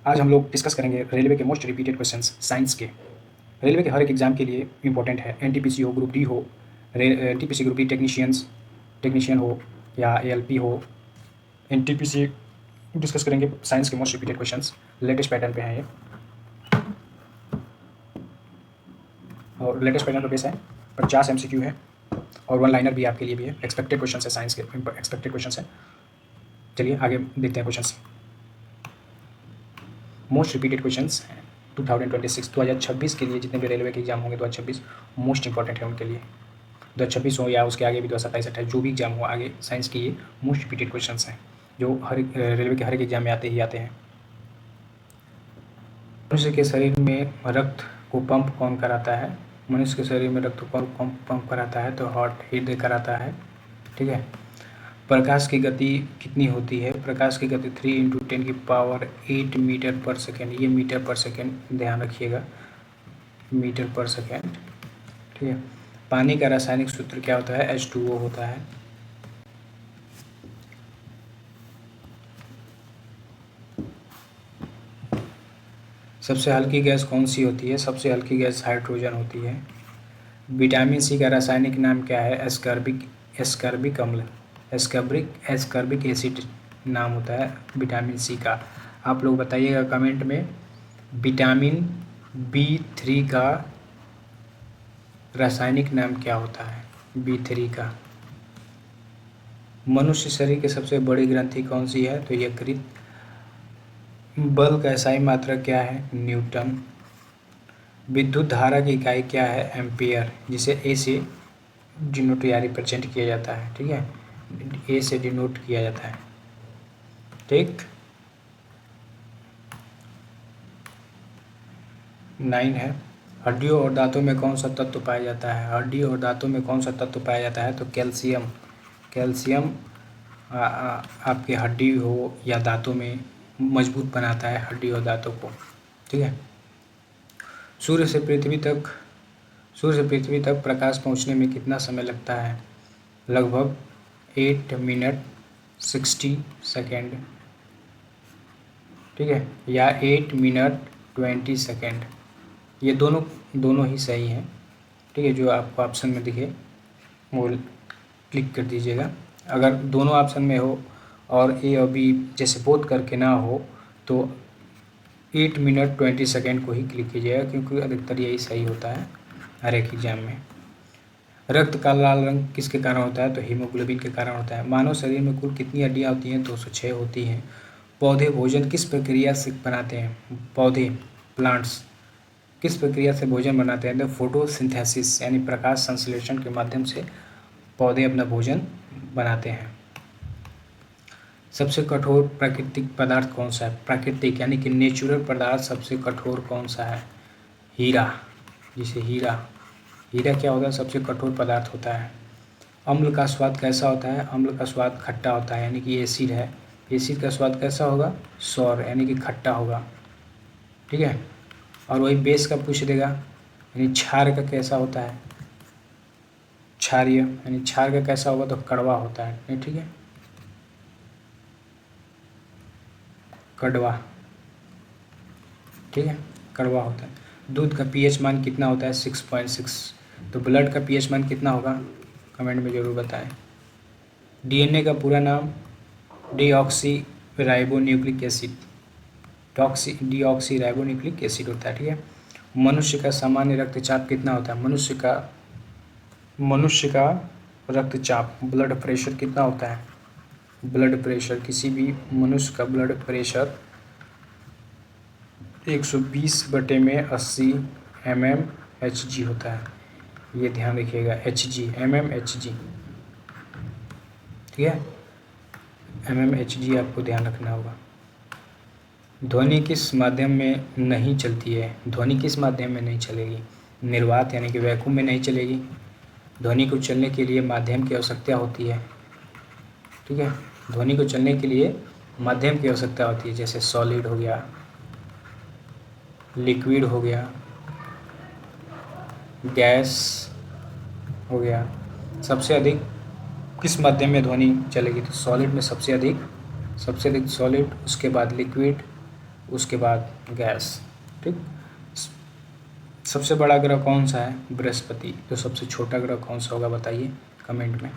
आज हम लोग डिस्कस करेंगे रेलवे के मोस्ट रिपीटेड क्वेश्चंस साइंस के। रेलवे के हर एक एग्जाम के लिए इंपॉर्टेंट है, एनटीपीसी हो, ग्रुप डी हो, एनटीपीसी ग्रुप डी टेक्नीशियन हो या एएलपी हो। एनटीपीसी डिस्कस करेंगे साइंस के most repeated questions, latest pattern पे हैं ये, और लेटेस्ट पैटर्न पर बेस है। 50 MCQ है और 1 लाइनर भी आपके लिए भी है। एक्सपेक्टेड क्वेश्चन है, साइंस के एक्सपेक्टेड क्वेश्चन है। चलिए आगे देखते हैं क्वेश्चन। मोस्ट रिपीटेड क्वेश्चंस 2026 के लिए जितने भी रेलवे के एग्जाम होंगे 2026 मोस्ट इंपॉर्टेंट है उनके लिए। 2026 हो या उसके आगे भी 2027-28 जो भी एग्जाम हो आगे, साइंस के ये मोस्ट रिपीटेड क्वेश्चंस हैं जो हर रेलवे के हर एक एग्जाम में आते ही आते हैं। मनुष्य के शरीर में रक्त को पंप कौन कराता है? मनुष्य के शरीर में रक्त को पंप कराता है तो हार्ट, हृदय कराता है। ठीक है। प्रकाश की गति कितनी होती है? प्रकाश की गति 3 × 10⁸ मीटर पर सेकेंड। ये मीटर पर सेकेंड ध्यान रखिएगा, मीटर पर सेकेंड। ठीक है। पानी का रासायनिक सूत्र क्या होता है? H2O होता है। सबसे हल्की गैस कौन सी होती है? सबसे हल्की गैस हाइड्रोजन होती है। विटामिन सी का रासायनिक नाम क्या है? एस्कर्बिक अम्ल, एस्कर्बिक एसिड नाम होता है विटामिन सी का। आप लोग बताइएगा कमेंट में विटामिन B3 का रासायनिक नाम क्या होता है? B3 का। मनुष्य शरीर की सबसे बड़ी ग्रंथि कौन सी है? तो यकृत। बल का एसआई मात्रक क्या है? न्यूटन। विद्युत धारा की इकाई क्या है? एम्पियर, जिसे ए से डिनोट या रिप्रेजेंट किया जाता है। ठीक है, ए से डिनोट किया जाता है। ठीक, 9 है। हड्डियों और दांतों में कौन सा तत्व पाया जाता है? हड्डी और दांतों में कौन सा तत्व पाया जाता है? तो कैल्शियम। कैल्शियम आपके हड्डी हो या दांतों में मजबूत बनाता है हड्डी और दांतों को। ठीक है। सूर्य से पृथ्वी तक प्रकाश पहुंचने में कितना समय लगता है? लगभग 8 मिनट 60 सेकेंड। ठीक है, या 8 मिनट 20 सेकेंड। ये दोनों ही सही हैं। ठीक है, जो आपको ऑप्शन में दिखे वो क्लिक कर दीजिएगा। अगर दोनों ऑप्शन में हो और ए और बी जैसे बोथ करके ना हो तो 8 मिनट 20 सेकेंड को ही क्लिक कीजिएगा, क्योंकि अधिकतर यही सही होता है हर एक एग्जाम में। रक्त का लाल रंग किसके कारण होता है? तो हीमोग्लोबिन के कारण होता है। मानव शरीर में कुल कितनी हड्डियाँ होती हैं? 206 होती हैं। पौधे भोजन किस प्रक्रिया से बनाते हैं? पौधे, प्लांट्स किस प्रक्रिया से भोजन बनाते हैं? तो फोटोसिंथेसिस यानी प्रकाश संश्लेषण के माध्यम से पौधे अपना भोजन बनाते हैं। सबसे कठोर प्राकृतिक पदार्थ कौन सा है? प्राकृतिक यानी कि नेचुरल पदार्थ सबसे कठोर कौन सा है? हीरा, जिसे हीरा क्या होता है? सबसे कठोर पदार्थ होता है। अम्ल का स्वाद कैसा होता है? अम्ल का स्वाद खट्टा होता है, यानी कि एसिड है। एसिड का स्वाद कैसा होगा? सौर, यानी कि खट्टा होगा। ठीक है। और वही बेस का पूछ देगा, यानी क्षार का कैसा होता है? क्षारीय, यानी क्षार का कैसा होगा? तो कड़वा होता है। ठीक है, कड़वा। ठीक है, कड़वा होता है। दूध का पीएच मान कितना होता है? 6.6। तो ब्लड का पीएच मान कितना होगा? कमेंट में ज़रूर बताएं। डीएनए का पूरा नाम deoxy ribonucleic acid, deoxy ribonucleic acid होता है। ठीक है। मनुष्य का सामान्य रक्तचाप कितना होता है? मनुष्य का रक्तचाप, ब्लड प्रेशर कितना होता है? ब्लड प्रेशर, किसी भी मनुष्य का ब्लड प्रेशर 120/80 mmHg होता है। ये ध्यान रखिएगा, Hg, mmHg। ठीक है, mmHg आपको ध्यान रखना होगा। ध्वनि किस माध्यम में नहीं चलती है? ध्वनि किस माध्यम में नहीं चलेगी? निर्वात यानी कि वैक्यूम में नहीं चलेगी। ध्वनि को चलने के लिए माध्यम की आवश्यकता होती है। ठीक है, ध्वनि को चलने के लिए माध्यम की आवश्यकता होती है, जैसे सॉलिड हो गया, लिक्विड हो गया, गैस हो गया। सबसे अधिक किस माध्यम में ध्वनि चलेगी? तो सॉलिड में सबसे अधिक सॉलिड, उसके बाद लिक्विड, उसके बाद गैस। ठीक, सबसे बड़ा ग्रह कौन सा है? बृहस्पति। तो सबसे छोटा ग्रह कौन सा होगा बताइए कमेंट में,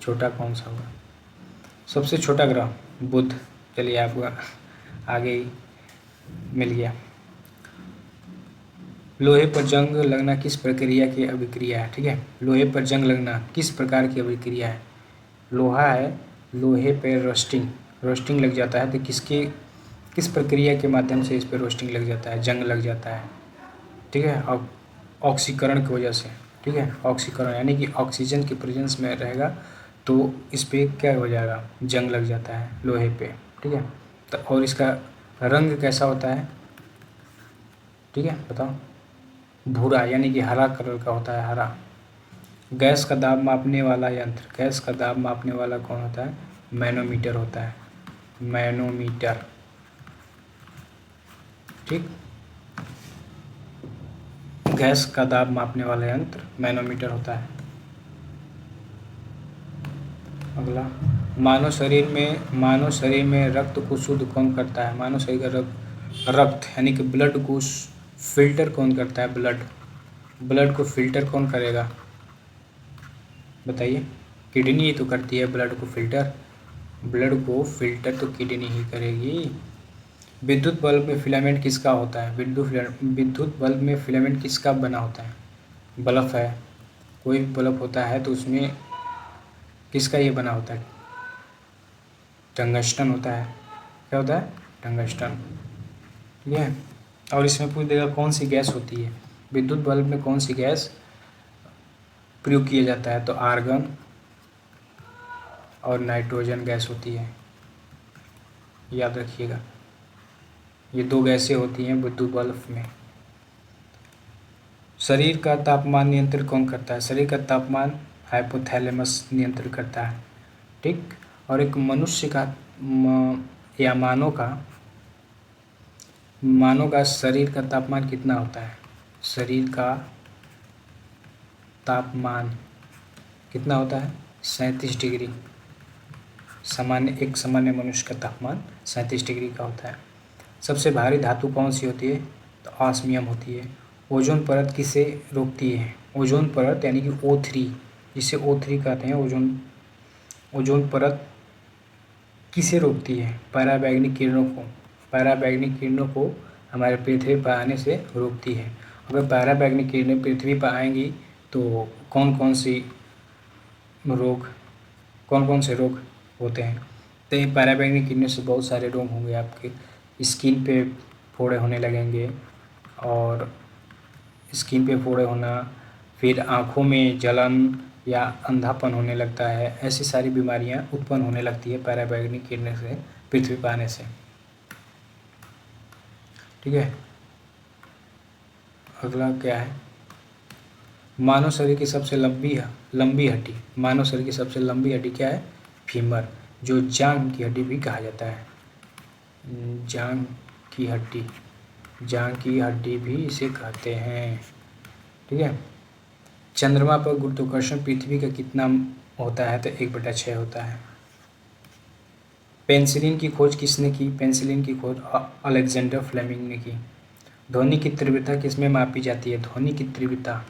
छोटा कौन सा होगा? सबसे छोटा ग्रह बुध। चलिए आपको आगे ही मिल गया। लोहे पर जंग लगना किस प्रक्रिया की अभिक्रिया है? ठीक है, लोहे पर जंग लगना किस प्रकार की अभिक्रिया है? लोहा है, लोहे पे रोस्टिंग लग जाता है, तो किस प्रक्रिया के माध्यम से इस पर रोस्टिंग लग जाता है, जंग लग जाता है? ठीक है, ऑक्सीकरण की वजह से। ठीक है, ऑक्सीकरण यानी कि ऑक्सीजन की प्रेजेंस में रहेगा तो इस पर क्या हो जाएगा, जंग लग जाता है लोहे पे। ठीक है, तो और इसका रंग कैसा होता है? ठीक है बताओ। भूरा यानी कि हरा कलर का होता है, हरा। गैस का दाब मापने वाला यंत्र, गैस का दाब मापने वाला कौन होता है? मैनोमीटर होता है, मैनोमीटर। ठीक, गैस का दाब मापने वाला यंत्र मैनोमीटर होता है। अगला, मानव शरीर में रक्त को शुद्ध कौन करता है? मानव शरीर का रक्त यानी कि ब्लड को फिल्टर कौन करता है? ब्लड को फिल्टर कौन करेगा बताइए? किडनी ही तो करती है ब्लड को फिल्टर। ब्लड को फिल्टर तो किडनी ही करेगी। विद्युत बल्ब में फिलामेंट किसका होता है? विद्युत बल्ब में फिलामेंट किसका बना होता है? बल्ब है, कोई भी बल्ब होता है तो उसमें किसका ये बना होता है? टंगस्टन होता है। क्या होता है? टंगस्टन। ठीक है, और इसमें पूछ देगा कौन सी गैस होती है? विद्युत बल्ब में कौन सी गैस प्रयोग किया जाता है? तो आर्गन और नाइट्रोजन गैस होती है, याद रखिएगा। ये दो गैसें होती हैं विद्युत बल्ब में। शरीर का तापमान नियंत्रित कौन करता है? शरीर का तापमान हाइपोथैलेमस नियंत्रित करता है। ठीक, और एक मनुष्य का या मानव का शरीर का तापमान कितना होता है? शरीर का तापमान कितना होता है? 37 डिग्री। एक सामान्य मनुष्य का तापमान 37 डिग्री का होता है। सबसे भारी धातु कौन सी होती है? तो ऑस्मियम होती है। ओजोन परत किसे रोकती है? ओजोन परत यानी कि O3, जिसे O3 कहते हैं, ओजोन परत किसे रोकती है? पराबैंगनी किरणों को। पराबैंगनी किरणों को हमारे पृथ्वी पर आने से रोकती है। अगर पराबैंगनी किरणें पृथ्वी पर आएंगी तो कौन कौन से रोग होते हैं? तो ये पराबैंगनी किरणों से बहुत सारे रोग होंगे। आपके स्किन पे फोड़े होने लगेंगे, और स्किन पे फोड़े होना, फिर आँखों में जलन या अंधापन होने लगता है। ऐसी सारी बीमारियां उत्पन्न होने लगती है पराबैंगनी किरणें से पृथ्वी पर आने से। ठीक है, अगला क्या है? मानव शरीर की सबसे लंबी हड्डी, मानव शरीर की सबसे लंबी हड्डी क्या है? फीमर, जो जांघ की हड्डी भी कहा जाता है। जांघ की हड्डी भी इसे कहते हैं। ठीक है, चंद्रमा पर गुरुत्वाकर्षण पृथ्वी का कितना होता है? तो 1/6 होता है। पेनिसिलिन की खोज किसने की? पेनिसिलिन की खोज अलेक्जेंडर फ्लेमिंग ने की। ध्वनि की तीव्रता किसमें मापी जाती है? ध्वनि की तीव्रता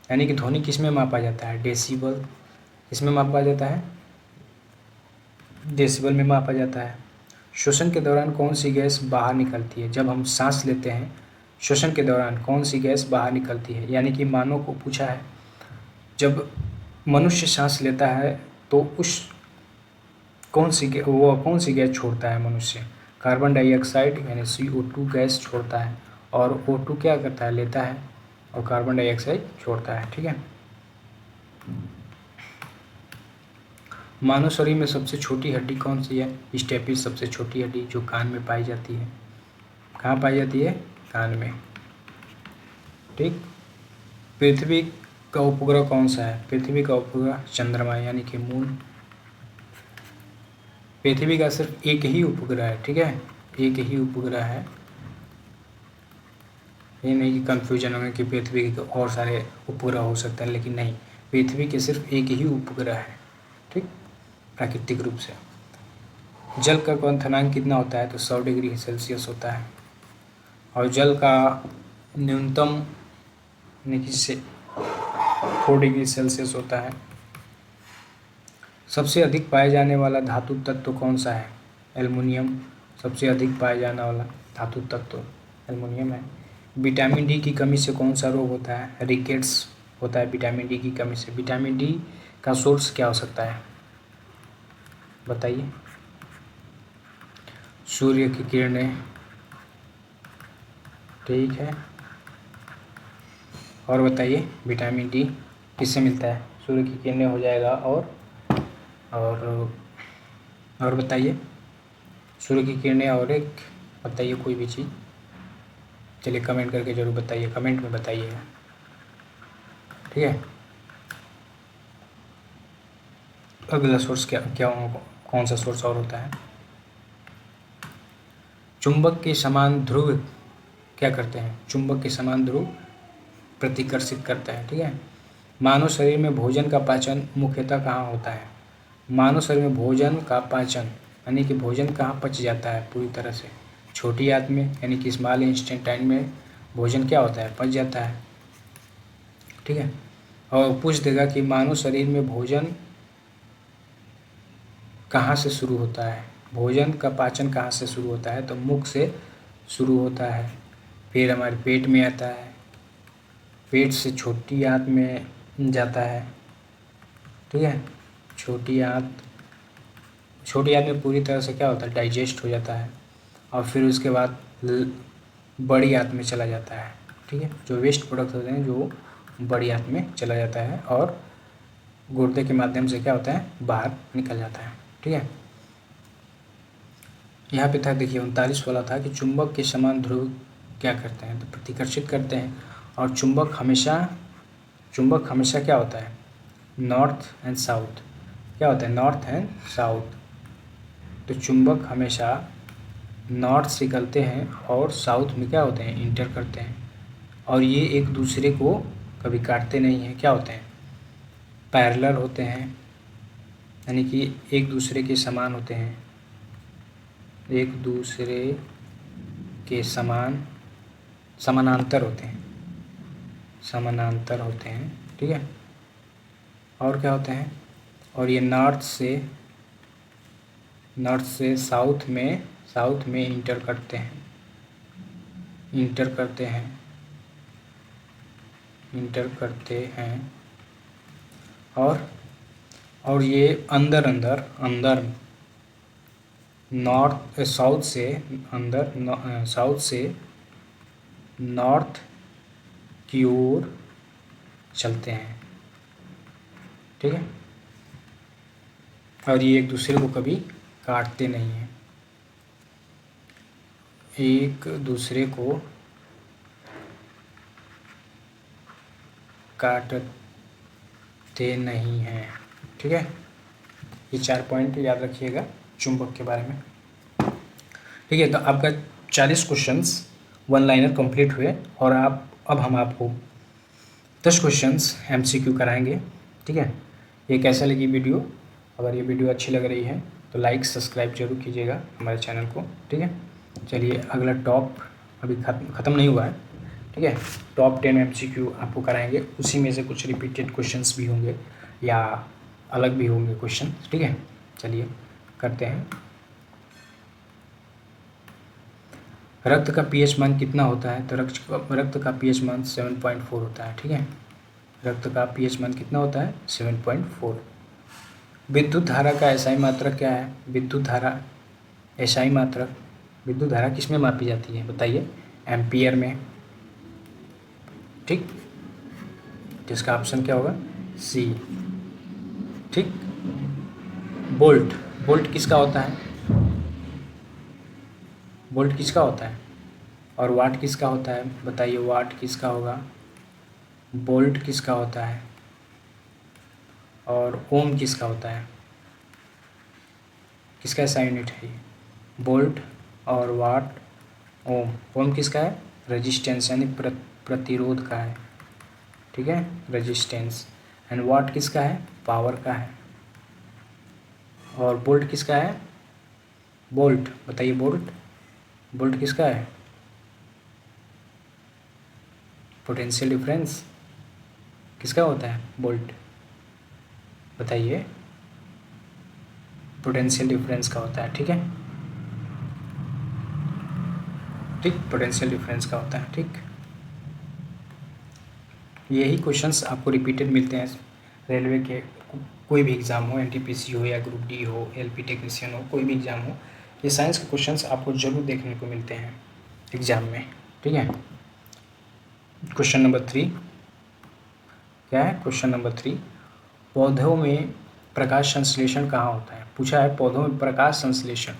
यानी कि ध्वनि किसमें मापा जाता है? डेसिबल। किसमें मापा जाता है? डेसिबल में मापा जाता है। श्वसन के दौरान कौन सी गैस बाहर निकलती है? जब हम सांस लेते हैं, श्वसन के दौरान कौन सी गैस बाहर निकलती है? यानी कि मानव को पूछा है, जब मनुष्य सांस लेता है तो कौन सी गैस छोड़ता है मनुष्य? कार्बन डाइऑक्साइड यानी CO2 गैस छोड़ता है, और O2 क्या करता है? लेता है, और कार्बन डाइऑक्साइड छोड़ता है। ठीक है, मानव शरीर में सबसे छोटी हड्डी कौन सी है? स्टेपिस सबसे छोटी हड्डी, जो कान में पाई जाती है। कहाँ पाई जाती है? कान में। ठीक, पृथ्वी का उपग्रह कौन सा है? पृथ्वी का उपग्रह चंद्रमा यानी कि मून। पृथ्वी का सिर्फ एक ही उपग्रह है। ठीक है, एक ही उपग्रह है। ये नहीं कि कन्फ्यूजन होगा कि पृथ्वी के और सारे उपग्रह हो सकते हैं, लेकिन नहीं, पृथ्वी के सिर्फ एक ही उपग्रह है। ठीक, प्राकृतिक रूप से। जल का क्वथनांक कितना होता है? तो 100 डिग्री सेल्सियस होता है। और जल का न्यूनतम यानी कि 4 डिग्री सेल्सियस होता है। सबसे अधिक पाए जाने वाला धातु तत्व कौन सा है? एल्युमिनियम सबसे अधिक पाए जाने वाला धातु तत्व एल्युमिनियम है। विटामिन डी की कमी से कौन सा रोग होता है? रिकेट्स होता है विटामिन डी की कमी से। विटामिन डी का सोर्स क्या हो सकता है? बताइए। सूर्य की किरणें, ठीक है। और बताइए विटामिन डी किससे मिलता है? सूर्य की किरणें हो जाएगा। और बताइए सूर्य की किरणें और एक बताइए कोई भी चीज़। चलिए कमेंट करके ज़रूर बताइए, कमेंट में बताइए, ठीक है। अगला सोर्स क्या क्या कौन सा सोर्स और होता है? चुंबक के समान ध्रुव क्या करते हैं? चुंबक के समान ध्रुव प्रतिकर्षित करता है, ठीक है। मानव शरीर में भोजन का पाचन मुख्यतः कहाँ होता है? मानव शरीर में भोजन का पाचन यानी कि भोजन कहाँ पच जाता है पूरी तरह से? छोटी आंत में यानी कि स्मॉल इंटेस्टाइन में भोजन क्या होता है? पच जाता है, ठीक है। और पूछ देगा कि मानव शरीर में भोजन कहाँ से शुरू होता है? भोजन का पाचन कहाँ से शुरू होता है? तो मुख से शुरू होता है, फिर हमारे पेट में आता है, पेट से छोटी आंत में जाता है, ठीक है। छोटी आंत में पूरी तरह से क्या होता है? डाइजेस्ट हो जाता है। और फिर उसके बाद बड़ी आंत में चला जाता है, ठीक है। जो वेस्ट प्रोडक्ट होते हैं जो बड़ी आंत में चला जाता है और गुर्दे के माध्यम से क्या होता है? बाहर निकल जाता है, ठीक है। यहाँ पे था देखिए 39 वाला था कि चुंबक के समान ध्रुव क्या करते हैं? तो प्रतिकर्षित करते हैं। और चुंबक हमेशा क्या होता है? North and south. क्या होता है? North and south. तो चुंबक हमेशा नॉर्थ से निकलते हैं और साउथ में क्या होते हैं? इंटर करते हैं। और ये एक दूसरे को कभी काटते नहीं हैं। क्या होते हैं? पैरेलल होते हैं, यानी कि एक दूसरे के समान होते हैं, एक दूसरे के समानांतर होते हैं, ठीक है। और क्या होते हैं? और ये नॉर्थ से साउथ में इंटर करते हैं। और ये अंदर साउथ से नॉर्थ की ओर चलते हैं, ठीक है। और ये एक दूसरे को कभी काटते नहीं हैं, एक दूसरे को काटते नहीं हैं, ठीक है। ये 4 पॉइंट याद रखिएगा चुंबक के बारे में, ठीक है। तो आपका 40 क्वेश्चंस वन लाइनर कंप्लीट हुए और अब हम आपको 10 क्वेश्चंस MCQ कराएंगे, ठीक है। ये कैसा लगी वीडियो? अगर ये वीडियो अच्छी लग रही है तो लाइक सब्सक्राइब जरूर कीजिएगा हमारे चैनल को, ठीक है। चलिए अगला टॉप अभी ख़त्म नहीं हुआ है, ठीक है। टॉप 10 MCQ आपको कराएंगे, उसी में से कुछ रिपीटेड क्वेश्चंस भी होंगे या अलग भी होंगे क्वेश्चन, ठीक है। चलिए करते हैं। रक्त का pH मान कितना होता है? तो रक्त का pH मान 7.4 होता है, ठीक है। रक्त का pH मान कितना होता है? 7.4। विद्युत धारा का SI मात्रक क्या है? विद्युत धारा SI मात्रक, विद्युत धारा किस में मापी जाती है? बताइए। एम्पियर में, ठीक। जिसका ऑप्शन क्या होगा? C, ठीक। बोल्ट किसका होता है? बोल्ट किसका होता है? और वाट किसका होता है? बताइए वाट किसका होगा? बोल्ट किसका होता है? और ओम किसका होता है? किसका ऐसा यूनिट है ये? बोल्ट और वाट, ओम किसका है? रेजिस्टेंस यानी प्रतिरोध का है, ठीक है, रेजिस्टेंस। एंड वाट किसका है? पावर का है। और बोल्ट किसका है? बोल्ट, बताइए बोल्ट, बोल्ट किसका है? पोटेंशियल डिफरेंस किसका होता है? बोल्ट, बताइए, पोटेंशियल डिफरेंस का होता है। ठीक है, ठीक, पोटेंशियल डिफरेंस का होता है। ठीक, यही क्वेश्चंस आपको रिपीटेड मिलते हैं रेलवे के, कोई भी एग्ज़ाम हो, एनटीपीसी हो या ग्रुप डी हो, एलपी टेक्नीशियन हो, कोई भी एग्ज़ाम हो, ये साइंस के क्वेश्चंस आपको ज़रूर देखने को मिलते हैं एग्ज़ाम में। ठीक है, क्वेश्चन नंबर 3 क्या है? क्वेश्चन नंबर 3, पौधों में प्रकाश संश्लेषण कहाँ होता है? पूछा है पौधों में प्रकाश संश्लेषण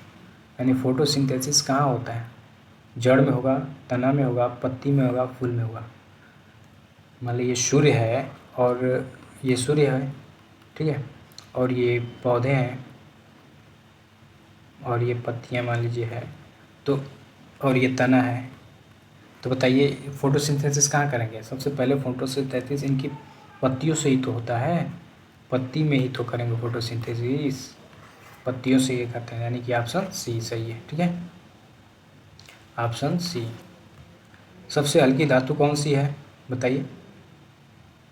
यानी फोटोसिंथेसिस कहाँ होता है? जड़ में होगा, तना में होगा, पत्ती में होगा, फूल में होगा। मान लीजिए ये सूर्य है और ये सूर्य है, ठीक है, और ये पौधे हैं और ये पत्तियाँ मान लीजिए है, तो और ये तना है, तो बताइए फोटोसिंथेसिस कहाँ करेंगे? सबसे पहले फोटोसिंथेसिस इनकी पत्तियों से ही तो होता है, पत्ती में ही तो करेंगे फोटोसिंथेसिस, पत्तियों से ये करते हैं, यानी कि ऑप्शन सी सही है। ठीक है, ऑप्शन सी। सबसे हल्की धातु कौन सी है? बताइए,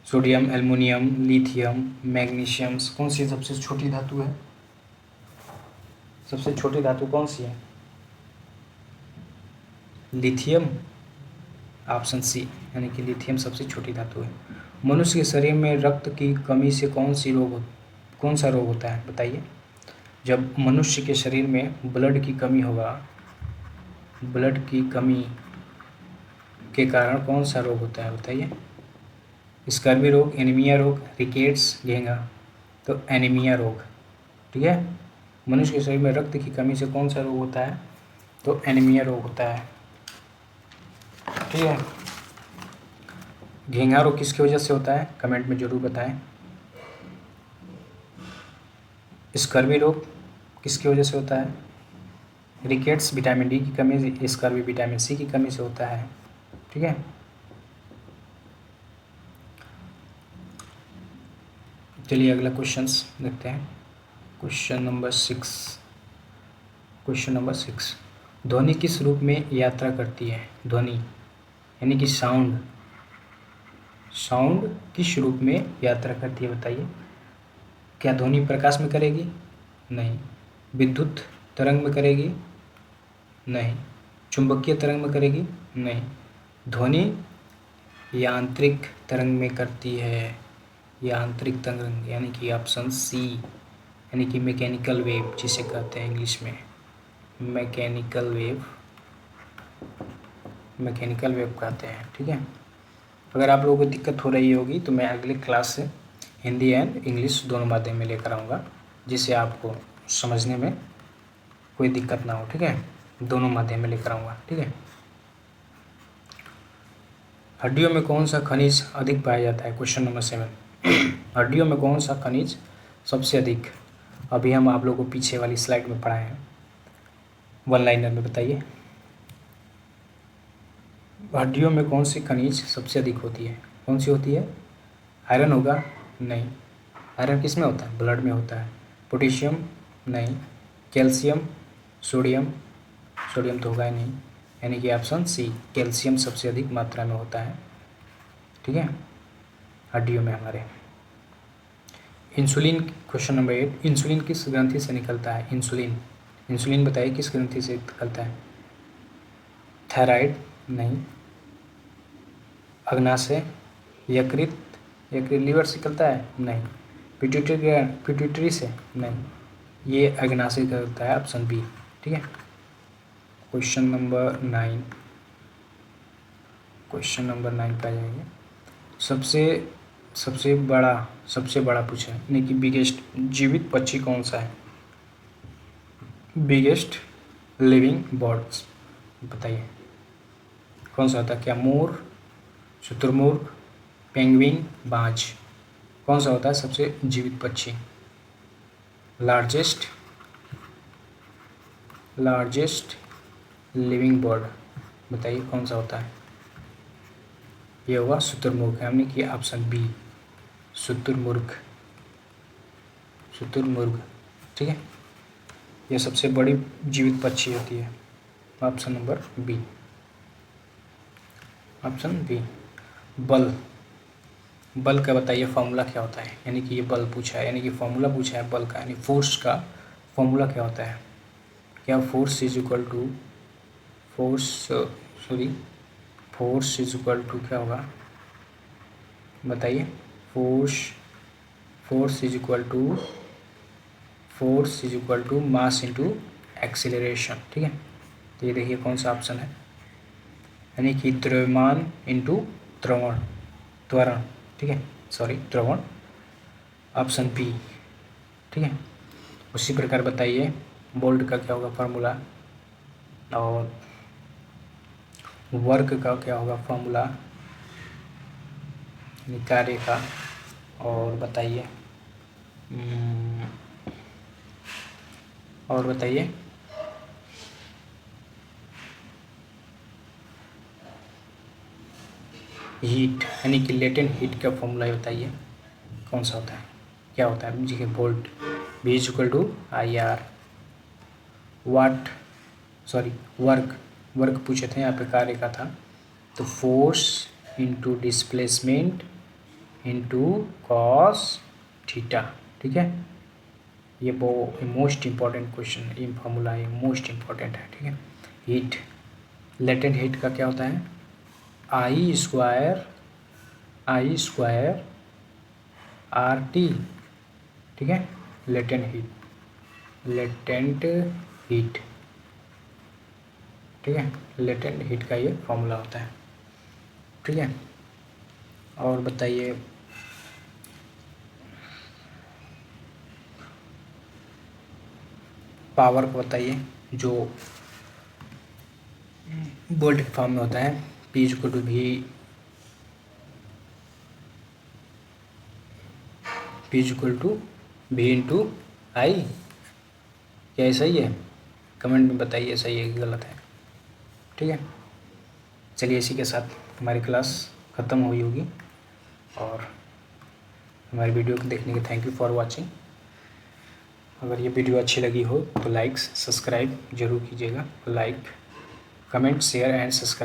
सोडियम, एल्युमिनियम, लिथियम, मैग्नीशियम, कौन सी सबसे छोटी धातु है? सबसे छोटी धातु कौन सी है? लिथियम, ऑप्शन सी, यानी कि लिथियम सबसे छोटी धातु है। मनुष्य के शरीर में रक्त की कमी से कौन सा रोग होता है? बताइए, जब मनुष्य के शरीर में ब्लड की कमी होगा, ब्लड की कमी के कारण कौन सा रोग होता है? बताइए, स्कर्वी रोग, एनीमिया रोग, रिकेट्स, घेंघा, तो एनीमिया रोग। ठीक है, मनुष्य के शरीर में रक्त की कमी से कौन सा रोग होता है? तो एनीमिया रोग होता है। ठीक है, घेंघा रोग किसकी वजह से होता है? कमेंट में ज़रूर बताएं। स्कर्वी रोग किसकी वजह से होता है? रिकेट्स विटामिन डी की कमी, स्कर्वी विटामिन सी की कमी से होता है। ठीक है, चलिए अगला क्वेश्चंस देखते हैं। क्वेश्चन नंबर 6, क्वेश्चन नंबर 6, ध्वनि किस रूप में यात्रा करती है? ध्वनि यानी कि साउंड, साउंड किस रूप में यात्रा करती है? बताइए, क्या ध्वनि प्रकाश में करेगी? नहीं। विद्युत तरंग में करेगी? नहीं। चुंबकीय तरंग में करेगी? नहीं। ध्वनि यांत्रिक तरंग में करती है, यांत्रिक तरंग, यानी कि ऑप्शन सी, यानी कि मैकेनिकल वेव जिसे कहते हैं इंग्लिश में, मैकेनिकल वेव, मैकेनिकल वेव कहते हैं। ठीक है, अगर आप लोगों को दिक्कत हो रही होगी तो मैं अगले क्लास से हिंदी एंड इंग्लिश दोनों माध्यम में लेकर आऊँगा, जिससे आपको समझने में कोई दिक्कत ना हो। ठीक है, दोनों माध्यम में लेकर आऊँगा। ठीक है, हड्डियों में कौन सा खनिज अधिक पाया जाता है? क्वेश्चन नंबर 7, हड्डियों में कौन सा खनिज सबसे अधिक? अभी हम आप लोगों को पीछे वाली स्लाइड में पढ़ाए हैं, वन लाइनर में बताइए, हड्डियों में कौन सी खनिज सबसे अधिक होती है? कौन सी होती है? आयरन होगा? नहीं। आयरन किस में होता है? ब्लड में होता है। पोटेशियम? नहीं। कैल्शियम? सोडियम? सोडियम तो होगा ही नहीं, यानी कि ऑप्शन सी, कैल्शियम सबसे अधिक मात्रा में होता है। ठीक है, हड्डियों में हमारे। इंसुलिन, क्वेश्चन नंबर 8, इंसुलिन किस ग्रंथि से निकलता है? इंसुलिन, इंसुलिन बताइए किस ग्रंथि से निकलता है? थायराइड? नहीं। अग्नाशय? यकृत? यकृत लीवर से निकलता है? नहीं। पिट्यूटरी से? नहीं, ये अग्नाशय का होता है, ऑप्शन बी। ठीक है, क्वेश्चन नंबर 9, क्वेश्चन नंबर 9 पे आ जाएंगे। सबसे बड़ा पूछा है, यानी कि बिगेस्ट जीवित पक्षी कौन सा है? बिगेस्ट लिविंग बर्ड्स, बताइए कौन सा होता है? क्या मोर, शुतुरमुर्ग, पेंगुइन, बाज, कौन सा होता है सबसे जीवित पक्षी? लार्जेस्ट लिविंग बर्ड, बताइए कौन सा होता है? ये होगा शुतुरमुर्ग, हमने किया ऑप्शन बी, शुतुरमुर्ग, शुतुरमुर्ग। ठीक है, यह सबसे बड़ी जीवित पक्षी होती है। Option number B, option B. बल, बल का बताइए फॉर्मूला क्या होता है। यानी कि ये बल पूछा है, यानी कि फॉर्मूला पूछा है बल का, यानी फोर्स का फॉर्मूला क्या होता है। क्या force is equal to force is equal to क्या होगा बताइए। Force is equal to mass into acceleration. ठीक है, तो ये देखिए कौन सा ऑप्शन है, यानी कि द्रव्यमान इंटू त्वरण। ठीक है, सॉरी त्वरण, ऑप्शन बी। ठीक है, उसी प्रकार बताइए बोल्ट का क्या होगा फार्मूला, और वर्क का क्या होगा फार्मूला, कार्य का, और बताइए हीट, यानी कि लेटेंट हीट का फॉर्मूला बताइए कौन सा होता है, क्या होता है। जी volt, V is equal to IR। Work पूछे थे, यहाँ पे कार्य का था, तो force into displacement into cos theta. ठीक है, ये बहुत मोस्ट इम्पॉर्टेंट क्वेश्चन है, ये फॉर्मूला ये मोस्ट इम्पॉर्टेंट है। ठीक है, हीट, लेटेंट हीट का क्या होता है, आई स्क्वायर RT। ठीक है, लेटेंट हीट। ठीक है, लेटेंट हीट का ये फॉर्मूला होता है। ठीक है, और बताइए पावर को बताइए, जो वोल्ट के फॉर्म में होता है, P equal to V into I. क्या ये सही है, कमेंट में बताइए सही है कि गलत है। ठीक है, चलिए इसी के साथ हमारी क्लास ख़त्म हुई होगी, और हमारी वीडियो को देखने के थैंक यू फॉर वाचिंग। अगर ये वीडियो अच्छी लगी हो तो लाइक सब्सक्राइब जरूर कीजिएगा, like comment share and subscribe.